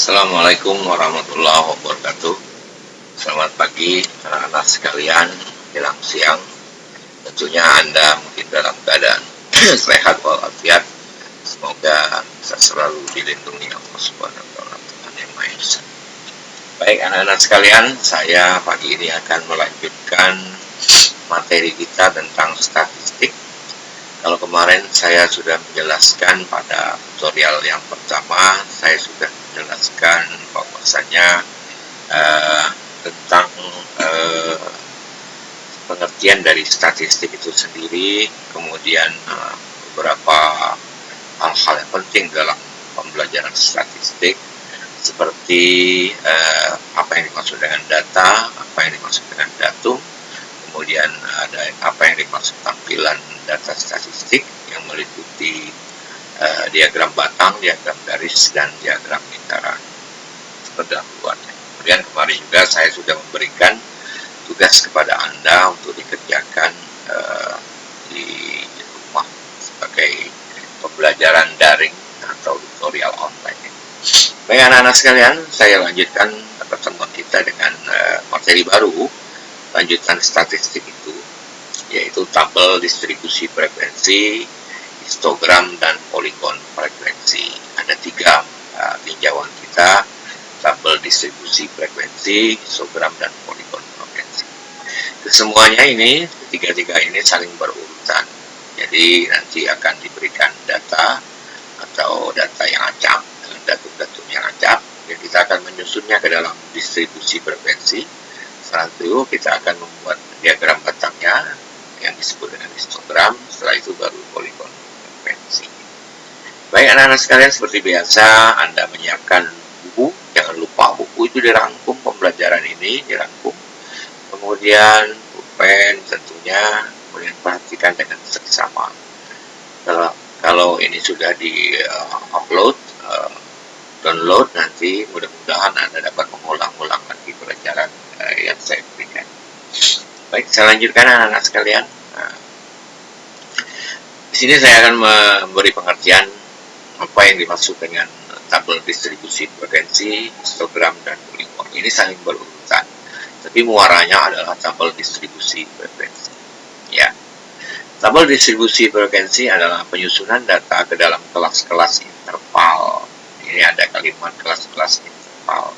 Assalamualaikum warahmatullahi wabarakatuh. Selamat pagi anak-anak sekalian, menjelang siang. Tentunya Anda mungkin dalam keadaan sehat walafiat. Semoga bisa selalu dilindungi Allah Subhanahu wa taala, Tuhan Yang Maha Esa. Baik anak-anak sekalian, saya pagi ini akan melanjutkan materi kita tentang statistik. Kalau kemarin saya sudah menjelaskan pada tutorial yang pertama, saya sudah menjelaskan bahwasanya tentang pengertian dari statistik itu sendiri, kemudian beberapa hal-hal yang penting dalam pembelajaran statistik, seperti apa yang dimaksud dengan data, apa yang dimaksud dengan datum, kemudian ada apa yang dimaksud tampilan data statistik yang meliputi diagram batang, diagram garis, dan diagram lingkaran pendahuluannya. Kemudian kemarin juga saya sudah memberikan tugas kepada Anda untuk dikerjakan di rumah sebagai pembelajaran daring atau tutorial online. Baik anak-anak sekalian, saya lanjutkan pertemuan kita dengan materi baru, lanjutan statistik itu, yaitu tabel distribusi frekuensi, histogram, dan poligon frekuensi. Ada 3 tinjauan kita, tabel distribusi frekuensi, histogram, dan poligon frekuensi. Kesemuanya ini, ketiga-tiga ini saling berurutan. Jadi nanti akan diberikan data atau data yang acak, datum-datum yang acak, dan kita akan menyusunnya ke dalam distribusi frekuensi. Setelah itu kita akan membuat diagram batangnya yang disebut dengan histogram. Setelah itu baru poligon frekuensi. Baik anak-anak sekalian, seperti biasa Anda menyiapkan buku. Jangan lupa buku itu dirangkum, pembelajaran ini dirangkum. Kemudian pulpen tentunya, kemudian perhatikan dengan seksama. Kalau ini sudah di-upload, download, nanti mudah-mudahan Anda dapat mengulang-ulang lagi pelajaran yang saya berikan. Baik, saya lanjutkan anak-anak sekalian. Di sini saya akan memberi pengertian apa yang dimaksud dengan tabel distribusi frekuensi, histogram, dan poligon. Ini saling berurutan, tapi muaranya adalah tabel distribusi frekuensi. Ya, tabel distribusi frekuensi adalah penyusunan data ke dalam kelas-kelas interval. Ini ada kalimat kelas-kelas interval.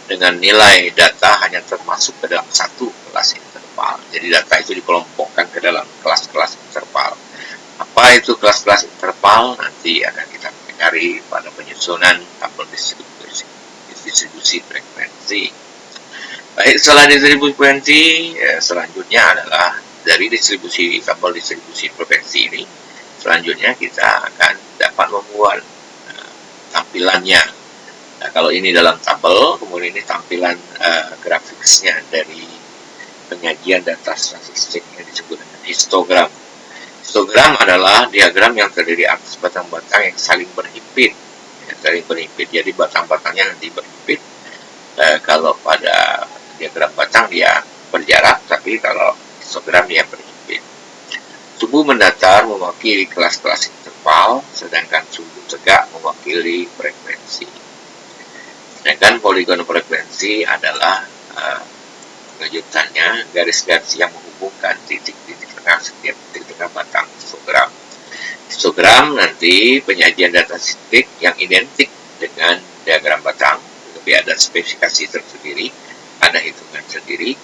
Dengan nilai data hanya termasuk ke dalam satu kelas interval. Jadi data itu dikelompokkan ke dalam kelas-kelas interval. Apa itu kelas-kelas interval? Nanti akan kita pelajari pada penyusunan tabel distribusi frekuensi. Baik, setelah distribusi frekuensi, selanjutnya adalah dari tabel distribusi frekuensi ini. Selanjutnya kita akan dapat membuat tampilannya. Nah, kalau ini dalam tabel, kemudian ini tampilan grafiknya dari penyajian data statistik yang disebut dengan histogram. Histogram adalah diagram yang terdiri atas batang-batang yang saling berhimpit. Jadi batang-batangnya nanti berhimpit. Kalau pada diagram batang dia berjarak, tapi kalau histogram dia berhimpit. Sumbu mendatar mewakili kelas-kelas interval, sedangkan sumbu tegak mewakili frekuensi. Sedangkan poligon frekuensi adalah lanjutannya garis-garis yang menghubungkan titik-titik tengah setiap titik tengah batang histogram. Histogram nanti penyajian data statistik yang identik dengan diagram batang, tapi ada spesifikasi tersendiri, ada hitungan sendiri.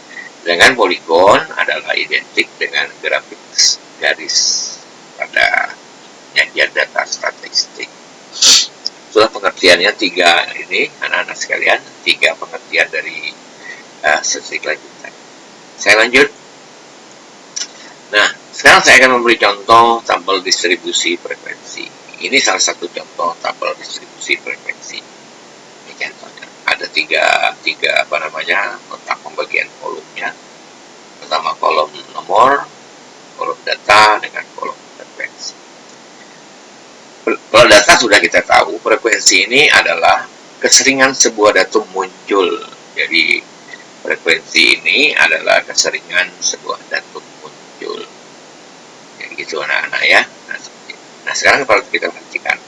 Dengan poligon adalah identik dengan grafik garis pada penyajian data statistik. Itulah pengertiannya 3 ini, anak-anak sekalian, 3 pengertian dari statistik lanjutan. Saya lanjut. Nah, sekarang saya akan memberi contoh tabel distribusi frekuensi. Ini salah satu contoh tabel distribusi frekuensi. Ini contohnya. Ada tiga kotak pembagian kolomnya. Pertama kolom nomor, kolom data, dengan kolom frekuensi. Kalau data sudah kita tahu, frekuensi ini adalah keseringan sebuah datum muncul. Jadi frekuensi ini adalah keseringan sebuah datum muncul. Jadi gitu anak-anak ya. Nah sekarang kalau kita perhatikan,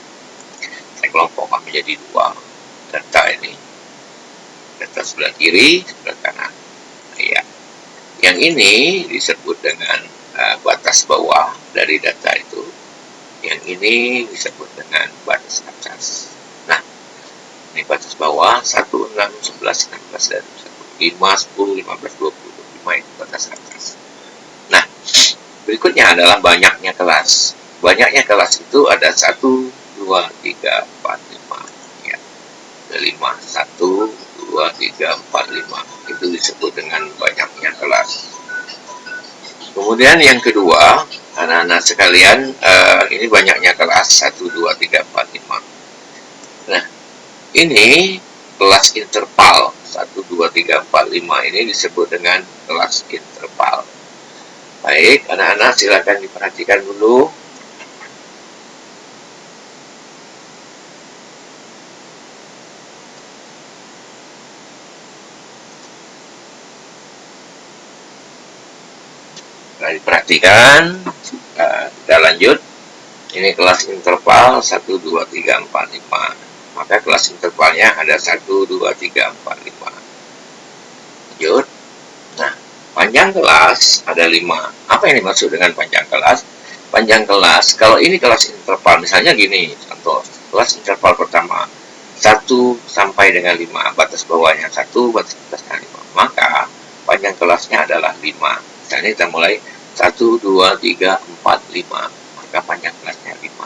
saya kelompokkan menjadi 2. data ini. Data sebelah kiri, sebelah kanan. Ya. Yang ini disebut dengan batas bawah dari data itu. Yang ini disebut dengan batas atas. Nah, ini batas bawah 1, 6, 11, 16, dan 5, 10, 15, 20, 25 itu batas atas. Nah, berikutnya adalah banyaknya kelas. Banyaknya kelas itu ada 1, 2, 3, 4, 5. Ya. Ada 5, 1, 2, 3, 4, 5. Itu disebut dengan banyaknya kelas. Kemudian yang kedua, anak-anak sekalian, ini banyaknya kelas 1, 2, 3, 4, 5. Nah, ini kelas interval 1, 2, 3, 4, 5 ini disebut dengan kelas interval. Baik, anak-anak silakan diperhatikan dulu. Nah, diperhatikan, kita lanjut. Ini kelas interval 1, 2, 3, 4, 5. Maka kelas intervalnya ada 1, 2, 3, 4, 5. Lanjut. Nah, panjang kelas ada 5. Apa yang dimaksud dengan panjang kelas? Panjang kelas, kalau ini kelas interval, misalnya gini, contoh, kelas interval pertama, 1 sampai dengan 5, batas bawahnya 1, batas atasnya 5. Maka, panjang kelasnya adalah 5. Misalnya kita mulai 1, 2, 3, 4, 5. Maka panjang kelasnya 5.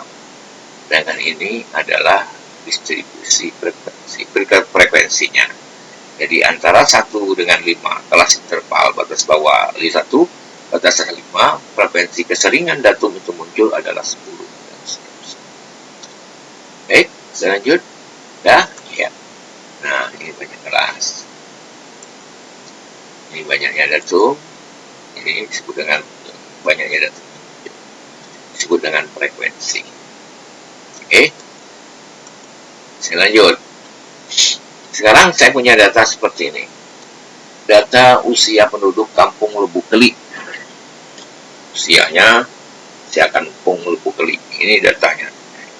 Sedangkan ini adalah distribusi frekuensinya. Jadi antara 1 dengan 5, kelas interval batas bawah 1, batas atas 5, frekuensi keseringan datum itu muncul adalah 10. Baik, selanjut. Dah? Ya. Nah, ini banyak kelas. Ini banyaknya datum. Ini disebut dengan banyaknya datum. Disebut dengan frekuensi. Oke. Saya lanjut. Sekarang saya punya data seperti ini. Data usia penduduk Kampung Lubuk Keli. Usianya usia Kampung Lubuk Keli. Ini datanya.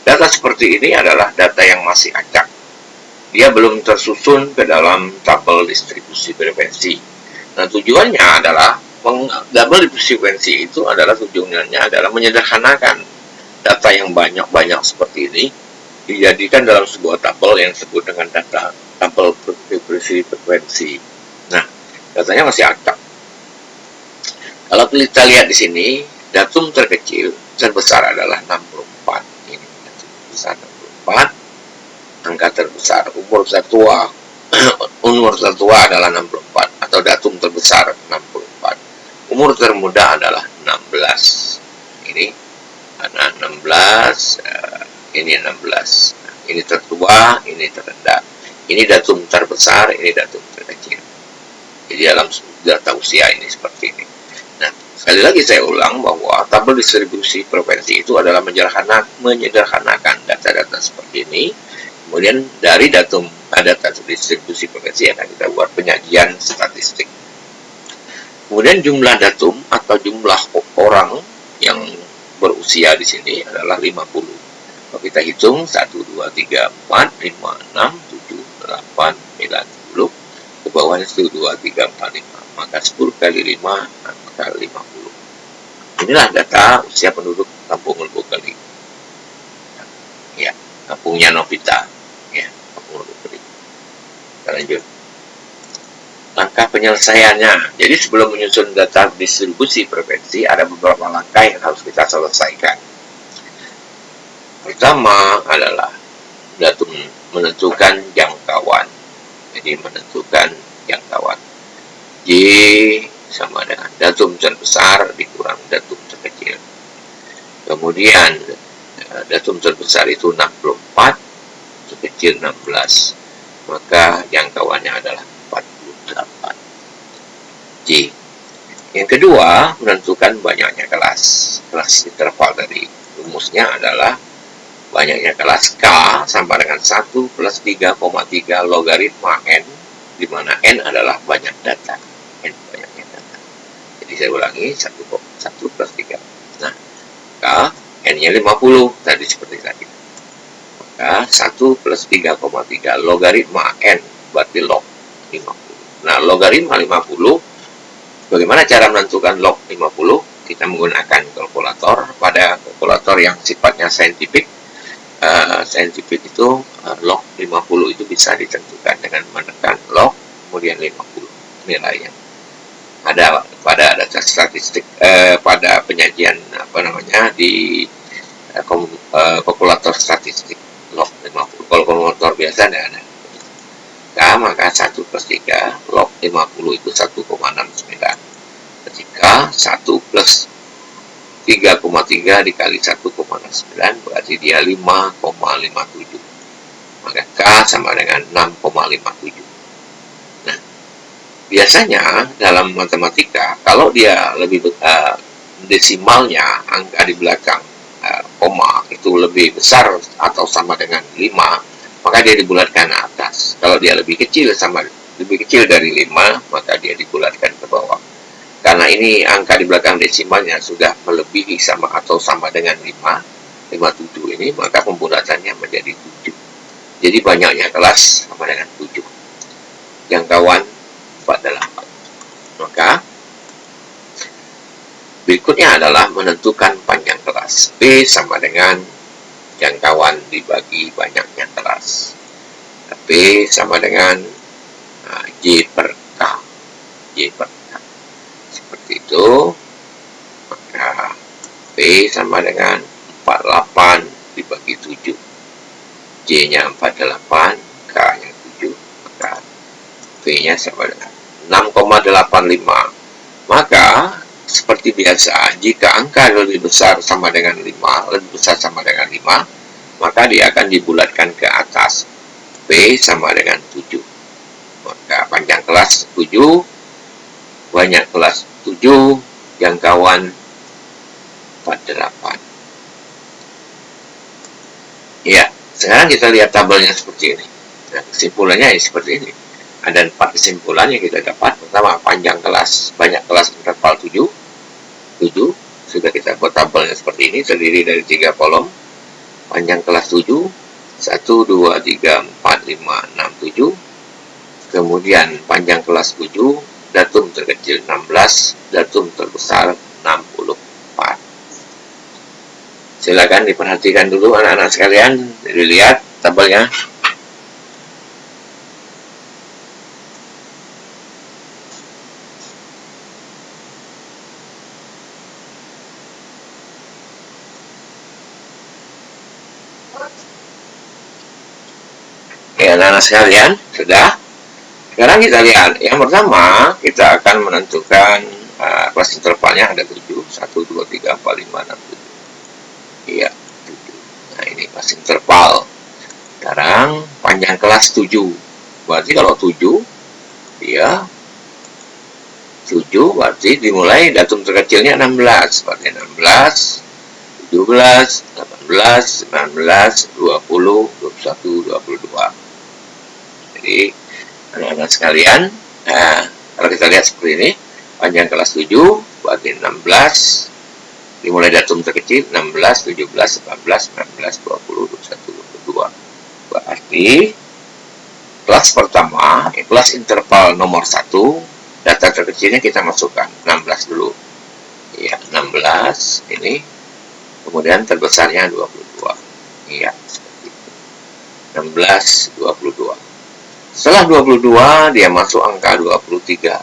Data seperti ini adalah data yang masih acak. Dia belum tersusun ke dalam tabel distribusi frekuensi. Nah, tujuannya adalah tabel distribusi frekuensi itu adalah tujuannya adalah menyederhanakan data yang banyak-banyak seperti ini dijadikan dalam sebuah tabel yang disebut dengan data tabel distribusi frekuensi. Nah, datanya masih acak. Kalau kita lihat di sini, datum terkecil terbesar adalah 64. Ini datum terbesar 64. Angka terbesar, umur tertua umur tertua adalah 64 atau datum terbesar 64. Umur termuda adalah 16. Ini ada 16, ini 16. Ini tertua, ini terendah. Ini datum terbesar, ini datum terkecil. Jadi dalam data usia ini seperti ini. Nah, sekali lagi saya ulang bahwa tabel distribusi frekuensi itu adalah menyederhanakan data-data seperti ini. Kemudian dari data distribusi frekuensi akan kita buat penyajian statistik. Kemudian jumlah datum atau jumlah orang yang berusia di sini adalah 50. Kalau kita hitung 1, 2, 3, 4, 5, 6, 7, 8, 9, 10. Ke bawahnya 1, 2, 3, 4, 5. Maka 10 kali 5, maka 50. Inilah data usia penduduk Kampung Lubuk Keli. Ya, kampungnya Novita. Ya, Kampung Lubuk Keli. Kita lanjut. Langkah penyelesaiannya. Jadi sebelum menyusun data distribusi frekuensi, ada beberapa langkah yang harus kita selesaikan. Pertama adalah datum menentukan jangkauan. Jadi menentukan jangkauan. J sama dengan datum terbesar dikurang datum terkecil. Kemudian datum terbesar itu 64, terkecil 16. Maka jangkauannya adalah 48. J. Yang kedua, menentukan banyaknya kelas. Kelas interval dari rumusnya adalah banyaknya kelas K sama dengan 1 plus 3,3 logaritma N, di mana N adalah banyak data. N banyaknya data. Jadi saya ulangi, 1 plus 3. Nah, K, N-nya 50, tadi seperti tadi. Maka 1 plus 3,3 logaritma N berarti log 50. Nah, logaritma 50, bagaimana cara menentukan log 50? Kita menggunakan kalkulator. Pada kalkulator yang sifatnya saintifik, itu log 50 itu bisa ditentukan dengan menekan log kemudian 50 nilainya. Ada pada data statistik, pada penyajian di kalkulator statistik log 50. Kalau kalkulator biasa tidak ada. Nah, maka 1 plus 3 log 50 itu 1,69. Ketika 1 plus 3,3 dikali 1,69 berarti dia 5,57. Maka K sama dengan 6,57. Nah, biasanya dalam matematika, kalau dia lebih desimalnya, angka di belakang koma itu lebih besar atau sama dengan 5, maka dia dibulatkan ke atas. Kalau dia lebih kecil dari 5, maka dia dibulatkan ke bawah. Karena ini angka di belakang desimalnya sudah melebihi sama atau sama dengan 57 ini, maka pembulatannya menjadi 7. Jadi banyaknya kelas sama dengan 7. Jangkauan 48. Maka berikutnya adalah menentukan panjang kelas. P sama dengan jangkauan dibagi banyaknya kelas. P sama dengan J per K. J per K. Seperti itu. Maka P sama dengan 48 dibagi 7. J-nya 48, K-nya 7. Maka P-nya sama dengan 6,85. Maka seperti biasa, jika angka lebih besar sama dengan 5, maka dia akan dibulatkan ke atas. P sama dengan 7. Maka panjang kelas 7, banyak kelas 7, jangkauan 48. Ya, sekarang kita lihat tabelnya seperti ini. Nah, kesimpulannya seperti ini. Ada 4 kesimpulan yang kita dapat. Pertama, panjang kelas, banyak kelas interval 7. Sudah kita buat tabelnya seperti ini, terdiri dari 3 kolom. Panjang kelas 7, 1, 2, 3, 4, 5, 6, 7. Kemudian panjang kelas 7, datum terkecil 16, datum terbesar 64. Silakan diperhatikan dulu anak-anak sekalian, dilihat tabelnya. Ya, anak-anak sekalian, sudah. Sekarang kita lihat, yang pertama kita akan menentukan kelas intervalnya ada 7, 1, 2, 3, 4, 5, 6, 7. Iya, 7. Nah, ini kelas interval. Sekarang panjang kelas 7. Berarti kalau 7, ya 7 berarti dimulai datum terkecilnya 16. Berarti 16, 17, 18, 19, 20, 21, 22. Jadi anak-anak sekalian, kalau kita lihat seperti ini, panjang kelas 7 berarti 16, dimulai datum terkecil 16, 17, 18, 19, 20, 21, 22. Berarti kelas pertama, kelas interval nomor 1, data terkecilnya kita masukkan 16 dulu. Ya, 16 ini. Kemudian terbesarnya 22. Iya, seperti itu. 16, 22. Setelah 22, dia masuk angka 23.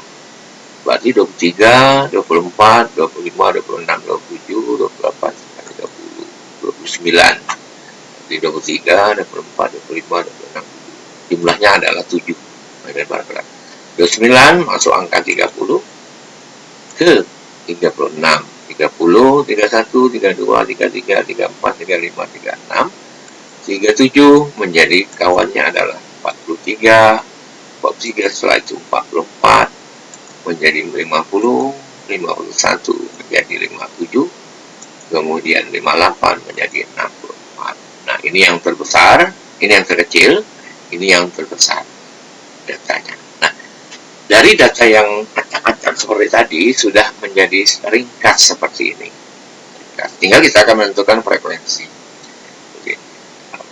Berarti 23, 24, 25, 26, 27, 28, 30, 29. Jadi 23, 24, 25, 26, 27. Jumlahnya adalah 7. 29 masuk angka 30 ke 36. 30, 31, 32, 33, 34, 35, 36. 37 menjadi kawannya adalah 43, 43 setelah itu 44, menjadi 50, 51 menjadi 57, kemudian 58 menjadi 64. Nah, ini yang terbesar, ini yang terkecil, ini yang terbesar datanya. Nah, dari data yang acak-acak seperti tadi sudah menjadi ringkas seperti ini. Tinggal kita akan menentukan frekuensi.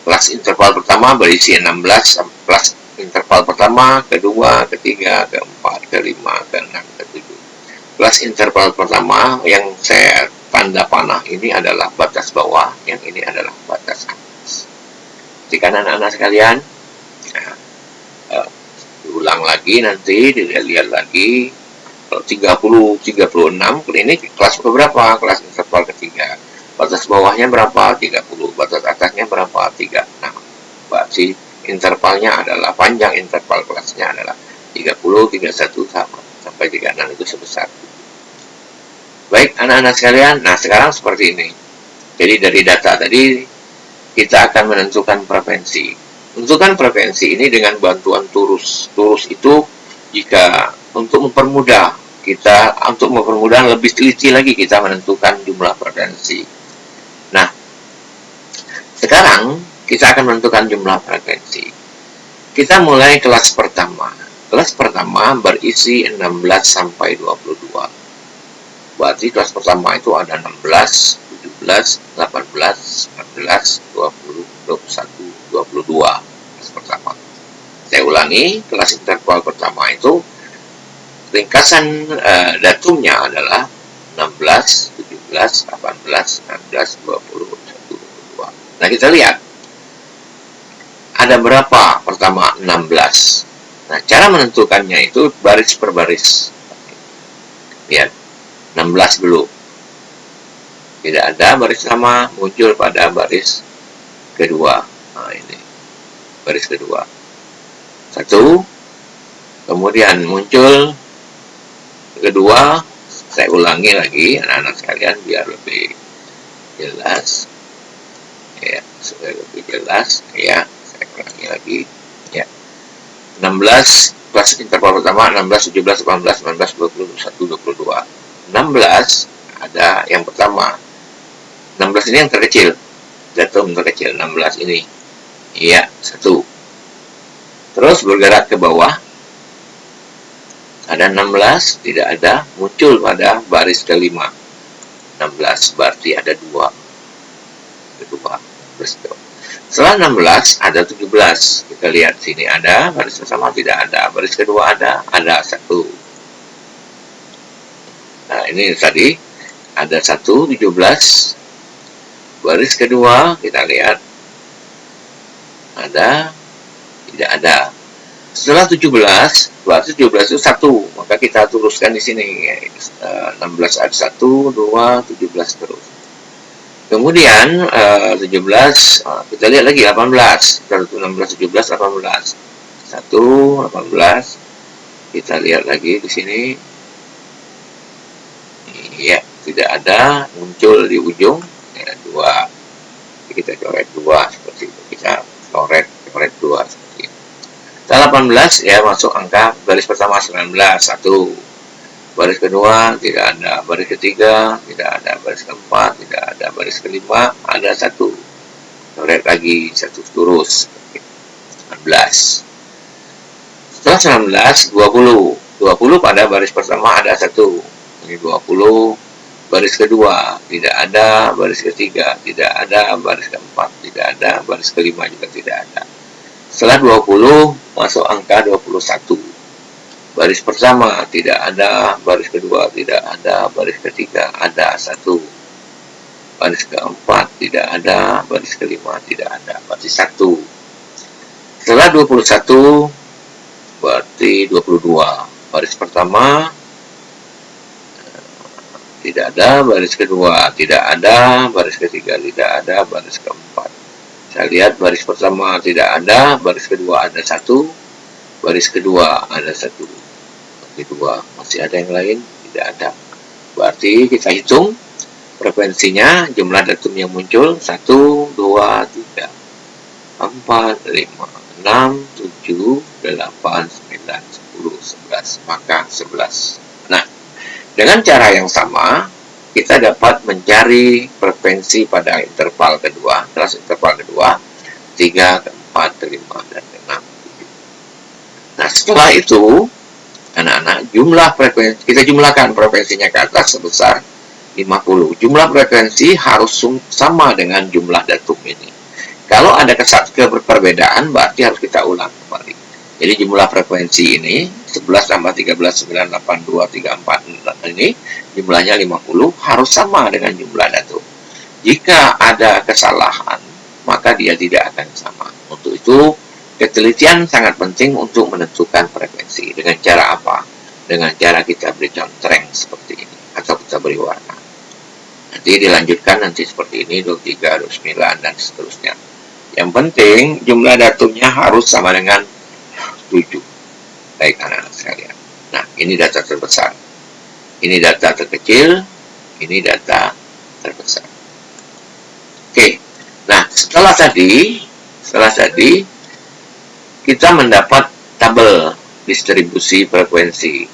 Kelas interval pertama berisi 16, kelas interval pertama, kedua, ketiga, keempat, kelima, keenam, ketujuh. Kelas interval pertama yang saya tanda panah ini adalah batas bawah, yang ini adalah batas atas. Jika anak-anak sekalian, diulang lagi nanti, dilihat lagi. Kalau 30, 36, ini kelas berapa? Kelas interval ketiga. Batas bawahnya berapa? 30. Batas atasnya berapa? 36. Berarti intervalnya adalah, panjang interval kelasnya adalah 30, 31 sampai 36 itu sebesar. Baik anak-anak sekalian, nah sekarang seperti ini. Jadi dari data tadi kita akan menentukan frekuensi. Menentukan frekuensi ini dengan bantuan turus. Turus itu jika untuk mempermudah kita, untuk mempermudah lebih teliti lagi kita menentukan jumlah frekuensi. Nah, sekarang kita akan menentukan jumlah frekuensi. Kita mulai kelas pertama. Kelas pertama berisi 16 sampai 22. Berarti kelas pertama itu ada 16, 17, 18, 19, 20, 21, 22. Kelas pertama. Saya ulangi, kelas interval pertama itu ringkasan datumnya adalah 16, 17, 18, 19, 20, 21, 22. Nah, kita lihat. Ada berapa? Pertama, 16. Nah, cara menentukannya itu baris per baris. Lihat, 16 dulu. Tidak ada baris sama, muncul pada baris kedua. Nah, ini. Baris kedua. 1. Kemudian muncul kedua, saya ulangi lagi anak-anak sekalian biar lebih jelas ya, supaya lebih jelas ya, saya ulangi lagi ya. 16 kelas interval pertama 16, 17, 18, 19, 20, 21, 22. 16 ada yang pertama. 16 ini yang terkecil, datum terkecil 16 ini. Iya, 1. Terus bergerak ke bawah. Ada 16, tidak ada, muncul pada baris kelima. 16, berarti ada 2. Kedua, setelah 16, ada 17. Kita lihat sini ada, baris pertama tidak ada, baris kedua ada 1. Nah, ini tadi, ada 1, 17. Baris kedua, kita lihat, ada, tidak ada. Setelah 17, berarti 17 itu 1, maka kita tuliskan di sini 16 ada 1, 2, 17 terus. Kemudian 17, kita lihat lagi 18, 16, 17, 18, 1, 18. Kita lihat lagi di sini, ya tidak ada, muncul di ujung ya, 2. Kita coret 2 seperti itu, kita coret 2 seperti itu. Setelah 18 ya masuk angka baris pertama 19, 1. Baris kedua tidak ada, baris ketiga tidak ada, baris keempat tidak ada, baris kelima ada 1. Coret lagi 1 terus 19. Setelah 19 20 pada baris pertama ada 1. Ini 20. Baris kedua tidak ada, baris ketiga tidak ada, baris keempat tidak ada, baris kelima juga tidak ada. Setelah 20 masuk angka 21. Baris pertama tidak ada, baris kedua tidak ada, baris ketiga ada 1. Baris keempat tidak ada, baris kelima tidak ada, berarti 1. Setelah 21 berarti 22. Baris pertama tidak ada, baris kedua tidak ada, baris ketiga tidak ada, baris keempat. Saya lihat baris pertama tidak ada, baris kedua ada 1, baris kedua ada 1, kedua masih ada yang lain tidak ada. Berarti kita hitung frekuensinya, jumlah datum yang muncul 1, 2, 3, 4, 5, 6, 7, 8, 9, 10, 11, maka 11. Nah, dengan cara yang sama kita dapat mencari frekuensi pada interval kedua, kelas interval kedua, 3, 4, 5, dan 6. Nah, setelah itu, anak-anak, jumlah frekuensi, kita jumlahkan frekuensinya ke atas sebesar 50. Jumlah frekuensi harus sama dengan jumlah datum ini. Kalau ada perbedaan, berarti harus kita ulang kembali. Jadi jumlah frekuensi ini 11 tambah 13, 9, 8, 2, 3, 4 ini jumlahnya 50 harus sama dengan jumlah datum. Jika ada kesalahan, maka dia tidak akan sama. Untuk itu, ketelitian sangat penting untuk menentukan frekuensi. Dengan cara apa? Dengan cara kita beri contreng seperti ini, atau kita beri warna. Nanti dilanjutkan nanti seperti ini, 23, 29, dan seterusnya. Yang penting, jumlah datumnya harus sama dengan 7. Baik anak-anak sekalian. Nah, ini data terbesar. Ini data terkecil, ini data terbesar. Oke. Nah, setelah tadi kita mendapat tabel distribusi frekuensi.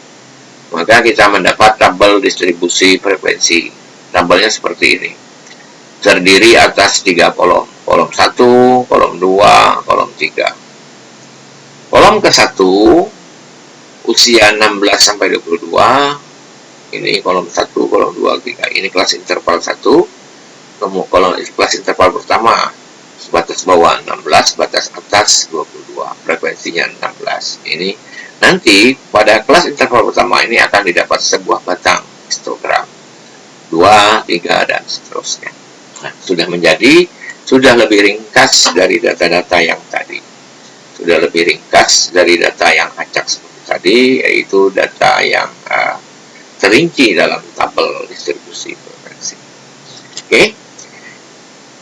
Maka kita mendapat tabel distribusi frekuensi. Tabelnya seperti ini. Terdiri atas 3 kolom. Kolom 1, kolom 2, kolom 3. Kolom ke-1 usia 16 sampai 22. Ini kolom 1, kolom 2, 3. Ini kelas interval 1. Kolom kelas interval pertama batas bawah 16, batas atas 22. Frekuensinya 16. Ini nanti pada kelas interval pertama ini akan didapat sebuah batang histogram. 2, 3, dan seterusnya. Nah, sudah lebih ringkas dari data-data yang tadi. Sudah lebih ringkas dari data yang acak seperti tadi, yaitu data yang terinci dalam tabel distribusi frekuensi. Oke.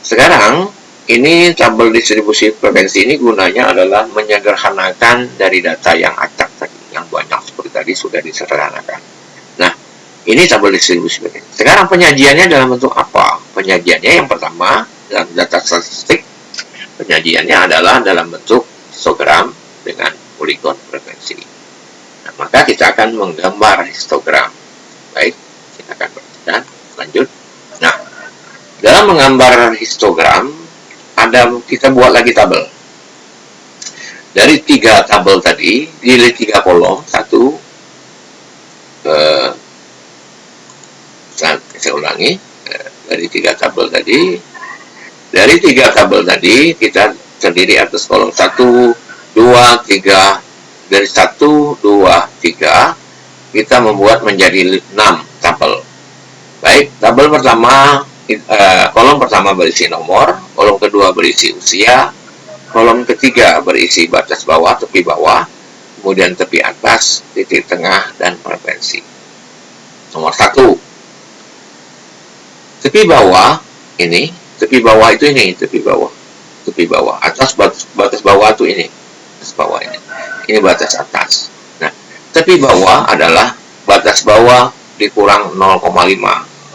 Sekarang, ini tabel distribusi frekuensi ini gunanya adalah menyederhanakan dari data yang acak tadi, yang banyak seperti tadi sudah disederhanakan. Nah, ini tabel distribusi frekuensi. Sekarang penyajiannya dalam bentuk apa? Penyajiannya yang pertama, dalam data statistik, penyajiannya adalah dalam bentuk histogram dengan poligon frekuensi. Nah, maka kita akan menggambar histogram. Baik, kita akan perhatikan. Lanjut. Nah, dalam menggambar histogram, kita buat lagi tabel. Dari 3 tabel tadi, dari 3 kolom, saya ulangi, dari 3 tabel tadi, kita terdiri atas kolom 1, 2, 3. Dari 1, 2, 3, kita membuat menjadi 6 tabel. Baik, tabel pertama, kolom pertama berisi nomor, kolom kedua berisi usia, kolom ketiga berisi batas bawah, tepi bawah, kemudian tepi atas, titik tengah, dan frekuensi. Nomor 1, tepi bawah ini, tepi bawah, atas batas bawah itu ini, ini batas atas. Nah, tepi bawah adalah batas bawah dikurang 0,5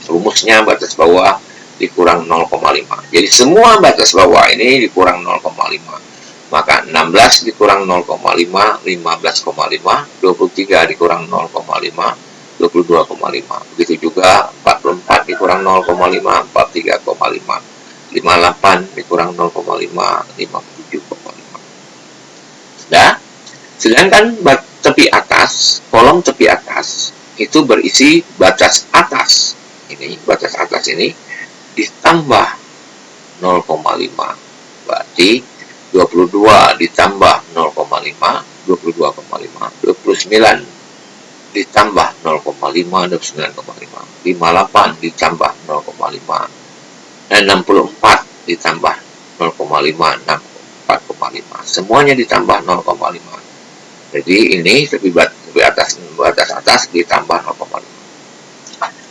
rumusnya batas bawah dikurang 0,5. Jadi semua batas bawah ini dikurang 0,5. Maka 16 dikurang 0,5, 15,5, 23 dikurang 0,5, 22,5. Begitu juga 44 dikurang 0,5, 43,5. 58 dikurang 0,5, 57,5. Sudah? Sedangkan kolom tepi atas itu berisi batas atas. Ini batas atas ini ditambah 0,5. Berarti 22 ditambah 0,5, 22,5. 29 ditambah 0,5, 29,5. 58 ditambah 0,5. Dan 64 ditambah 0,5, 64,5. Semuanya ditambah 0,5. Jadi ini tepi batas atas ditambah 0,5.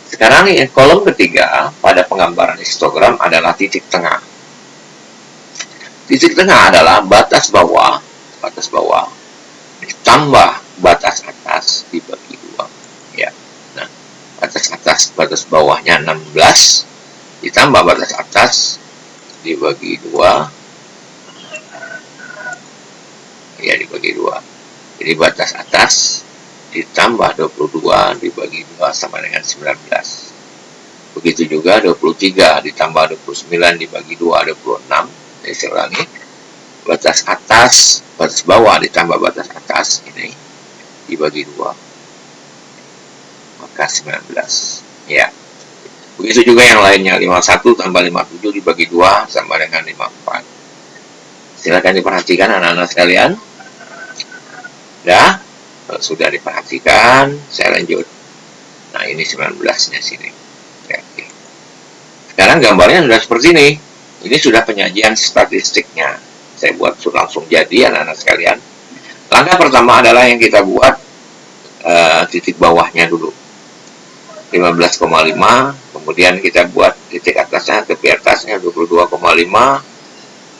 Sekarang kolom ketiga pada penggambaran histogram adalah titik tengah. Titik tengah adalah batas bawah ditambah batas atas dibagi 2. Ya. Nah, batas bawahnya 16 ditambah batas atas dibagi 2. Ya, dibagi 2. Jadi batas atas ditambah 22 dibagi 2 sama dengan 19. Begitu juga 23 ditambah 29 dibagi 2, 26. Jadi saya ulangi. Batas bawah ditambah batas atas ini dibagi 2. Maka 19. Ya. Begitu juga yang lainnya, 51 tambah 57 dibagi 2 sama dengan 54. Silakan diperhatikan anak-anak sekalian. Ya, kalau sudah diperhatikan, saya lanjut. Nah, ini 19-nya sini. Oke. Sekarang gambarnya sudah seperti ini. Ini sudah penyajian statistiknya. Saya buat langsung jadi anak-anak sekalian. Langkah pertama adalah yang kita buat titik bawahnya dulu. 15,5, kemudian kita buat titik atasnya, tepi atasnya 22,5,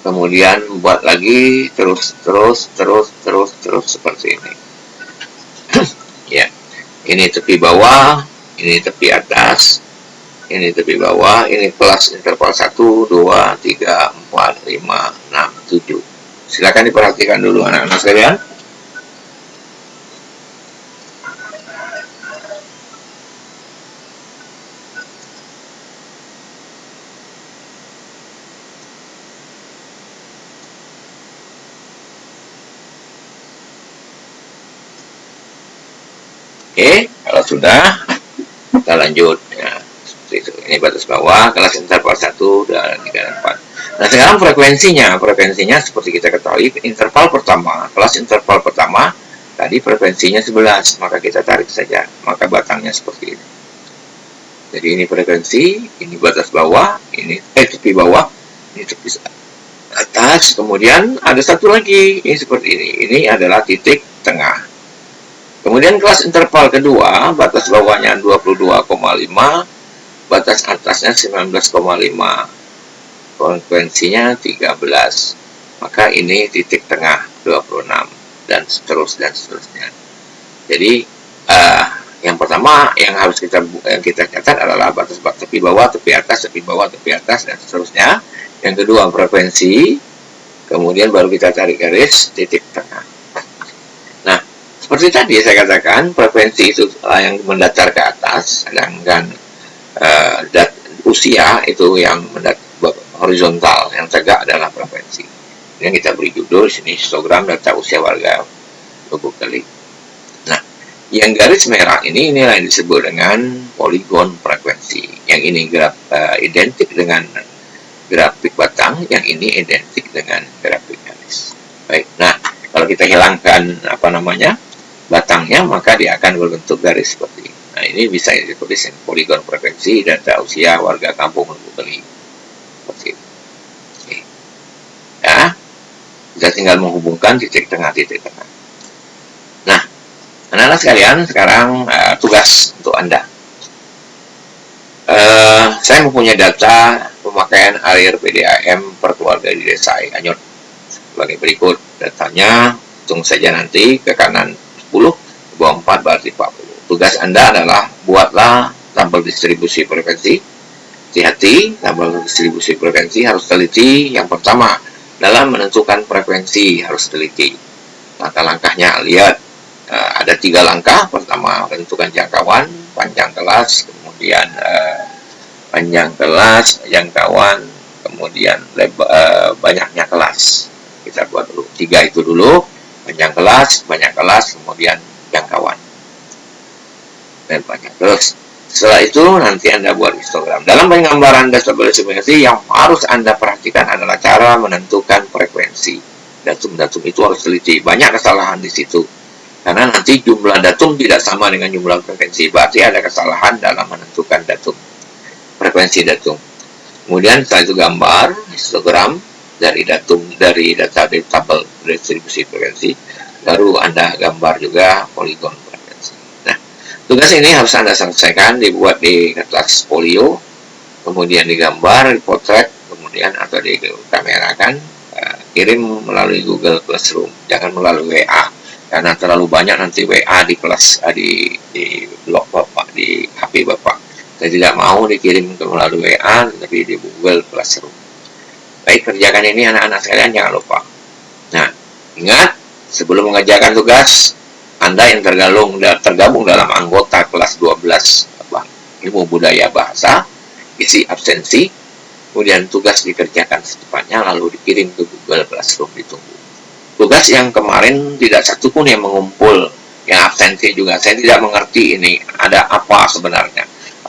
kemudian buat lagi terus seperti ini. Ya, ini tepi bawah, ini tepi atas, ini tepi bawah, ini kelas interval 1, 2, 3, 4, 5, 6, 7. Silakan diperhatikan dulu anak-anak sekalian. Oke, kalau sudah, kita lanjut. Ya, seperti itu. Ini batas bawah, kelas interval 1, 2, 3, dan 4. Nah, sekarang frekuensinya seperti kita ketahui, interval pertama, kelas interval pertama, tadi frekuensinya 11, maka kita tarik saja, maka batangnya seperti ini. Jadi ini frekuensi, ini batas bawah, ini tepi bawah, ini tepi atas, kemudian ada satu lagi, ini seperti ini. Ini adalah titik tengah. Kemudian kelas interval kedua, batas bawahnya 22,5, batas atasnya 19,5, frekuensinya 13. Maka ini titik tengah 26 dan seterusnya. Jadi yang pertama yang harus kita catat adalah batas tepi bawah, tepi atas, tepi bawah, tepi atas, dan seterusnya. Yang kedua frekuensi, kemudian baru kita tarik garis titik tengah. Seperti tadi saya katakan, frekuensi itu yang mendatar ke atas, sedangkan usia itu yang horizontal, yang tegak adalah frekuensi. Yang kita beri judul sini histogram data usia warga Lubuk Kali. Nah, yang garis merah ini inilah yang disebut dengan poligon frekuensi. Yang ini identik dengan grafik batang, yang ini identik dengan grafik garis. Baik, nah kalau kita hilangkan batangnya, maka dia akan berbentuk garis seperti ini. Nah, ini bisa ditulis poligon frekuensi data usia warga kampung Lubuk Kali. Seperti itu. Oke. Ya, kita tinggal menghubungkan titik tengah. Nah, anak-anak sekalian, sekarang tugas untuk Anda. Saya mempunyai data pemakaian air PDAM per keluarga di desa Anyut. Sebagai berikut datanya, hitung saja nanti ke kanan 10, ke bawah 4 berarti 40. Tugas Anda adalah buatlah tabel distribusi frekuensi. Hati-hati, tabel distribusi frekuensi harus teliti. Yang pertama, dalam menentukan frekuensi harus teliti. Langkah-langkahnya lihat, ada 3 langkah. Pertama, menentukan jangkauan, panjang kelas, kemudian panjang kelas, jangkauan, kemudian banyaknya kelas. Kita buat dulu 3 itu dulu. Panjang kelas, banyak kelas, kemudian jangkauan. Dan banyak. Terus, setelah itu nanti Anda buat histogram. Dalam penggambaran data frekuensi yang harus Anda perhatikan adalah cara menentukan frekuensi. Datum-datum itu harus teliti. Banyak kesalahan di situ. Karena nanti jumlah datum tidak sama dengan jumlah frekuensi. Berarti ada kesalahan dalam menentukan datum. Frekuensi datum. Kemudian setelah itu gambar, histogram, dari data tabel distribusi frekuensi, baru Anda gambar juga poligon frekuensi. Nah, tugas ini harus Anda selesaikan, dibuat di kertas folio, kemudian digambar, dipotret, kemudian atau dikamerakan, kirim melalui Google Classroom, jangan melalui WA, karena terlalu banyak nanti WA di kelas di blog Bapak, di HP Bapak. Saya tidak mau dikirim melalui WA, tapi di Google Classroom. Baik, kerjakan ini anak-anak sekalian, jangan lupa. Nah, ingat, sebelum mengerjakan tugas, Anda yang tergabung dalam anggota kelas 12 ilmu budaya bahasa, isi absensi, kemudian tugas dikerjakan secepatnya, lalu dikirim ke Google Classroom, ditunggu. Tugas yang kemarin tidak satu pun yang mengumpul, yang absensi juga. Saya tidak mengerti ini, ada apa sebenarnya.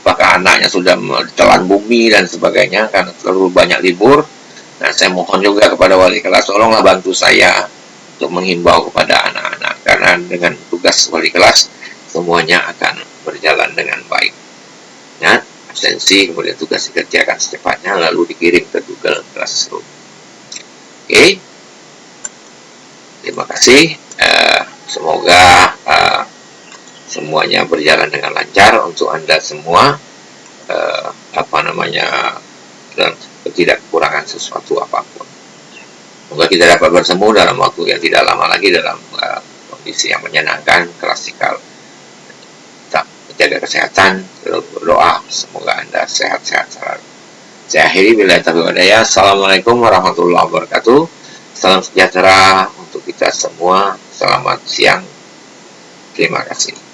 apakah anaknya sudah telan bumi dan sebagainya karena terlalu banyak libur. Nah, saya mohon juga kepada wali kelas, tolonglah bantu saya untuk menghimbau kepada anak-anak, karena dengan tugas wali kelas semuanya akan berjalan dengan baik. Ya, absensi kemudian tugas dikerjakan secepatnya lalu dikirim ke Google Classroom. Oke, terima kasih. Semoga semuanya berjalan dengan lancar untuk Anda semua. Dan tidak kekurangan sesuatu apapun. Semoga kita dapat bertemu dalam waktu yang tidak lama lagi dalam kondisi yang menyenangkan, klasikal. Tetap menjaga kesehatan, terus berdoa semoga Anda sehat-sehat selalu. Saya akhiri, billahi taufiq wal hidayah. Assalamualaikum warahmatullahi wabarakatuh. Salam sejahtera untuk kita semua. Selamat siang. Terima kasih.